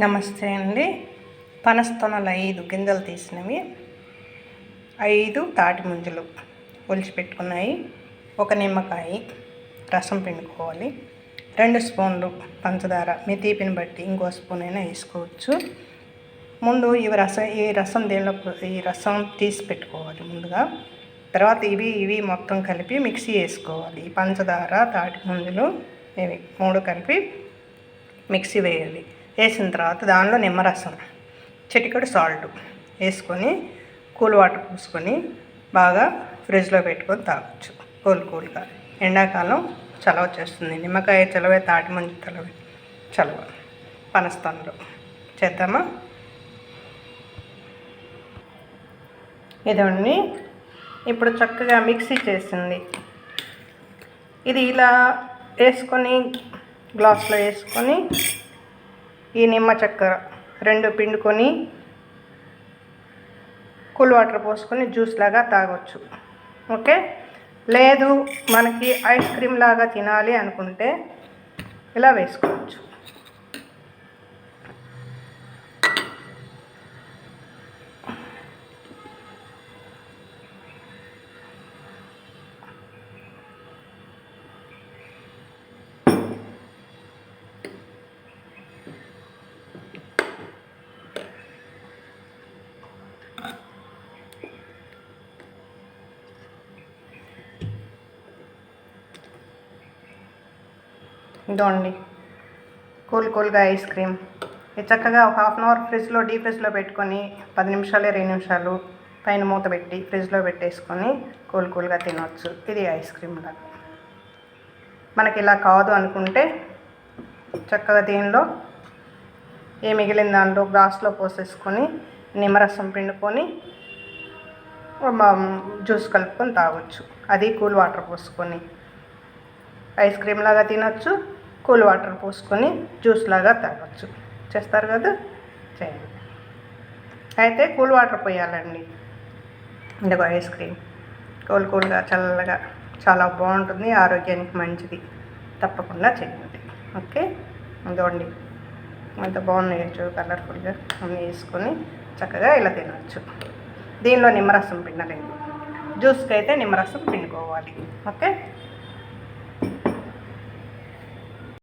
నమస్తే అండి. పనస్తొనలు 5 గింజలు తీసినవి, 5 తాటి ముంజలు ఒలిచిపెట్టుకున్నాయి, ఒక నిమ్మకాయ రసం పిండుకోవాలి, 2 స్పూన్లు పంచదార, మీ తీపిని బట్టి ఇంకో స్పూన్ అయినా వేసుకోవచ్చు. ముందు ఈ రసం తీసి పెట్టుకోవాలి ముందుగా. తర్వాత ఇవి మొత్తం కలిపి మిక్సీ వేసుకోవాలి. పంచదార, తాటి ముంజలు ఇవి 3 కలిపి మిక్సీ వేయాలి. వేసిన తర్వాత దానిలో నిమ్మరసం, చిటికెడు సాల్ట్ వేసుకొని కూల్ వాటర్ పోసుకొని బాగా ఫ్రిడ్జ్లో పెట్టుకొని తాగొచ్చు కూల్గా. ఎండాకాలం చలవ చేస్తుంది. నిమ్మకాయ చలవే, తాటి ముంజ చలవ. పనస్తొనలు చేద్దామా? ఇదండి ఇప్పుడు చక్కగా మిక్సీ చేసింది. ఇది ఇలా వేసుకొని గ్లాస్లో వేసుకొని ఈ నిమ్మ చక్కెర 2 పిండుకొని కూల్ వాటర్ పోసుకొని జ్యూస్ లాగా తాగొచ్చు. ఓకే, లేదు మనకి ఐస్ క్రీమ్ లాగా తినాలి అనుకుంటే ఇలా వేసుకోవచ్చు. ఇదండి కూల్గా ఐస్ క్రీమ్. ఇది చక్కగా ఒక హాఫ్ అన్ అవర్ డీప్ ఫ్రిడ్జ్లో పెట్టుకొని 10 నిమిషాలు 20 నిమిషాలు పైన మూత పెట్టి ఫ్రిడ్జ్లో పెట్టేసుకొని కూల్గా తినవచ్చు. ఇది ఐస్ క్రీమ్ లాగా. మనకి ఇలా కాదు అనుకుంటే చక్కగా దీనిలో మిగిలిన దాంట్లో గ్లాస్లో పోసేసుకొని నిమ్మరసం పిండుకొని జ్యూస్ కలుపుకొని తాగొచ్చు. అది కూల్ వాటర్ పోసుకొని ఐస్ క్రీమ్ లాగా తినొచ్చు, కూల్ వాటర్ పోసుకొని జ్యూస్ లాగా తాగొచ్చు. చేస్తారు కదా, చేయండి. అయితే కూల్ వాటర్ పోయాలండి. ఇందులో ఐస్ క్రీమ్ కూల్గా చల్లగా చాలా బాగుంటుంది, ఆరోగ్యానికి మంచిది. తప్పకుండా చేయండి. ఓకే, ఇదిగోండి అంత బాగున్నాయి కలర్ఫుల్గా అన్నీ వేసుకొని చక్కగా ఇలా తినవచ్చు. దీనిలో నిమ్మరసం పిండలేదు, జ్యూస్కి అయితే నిమ్మరసం పిండుకోవాలి. ఓకే.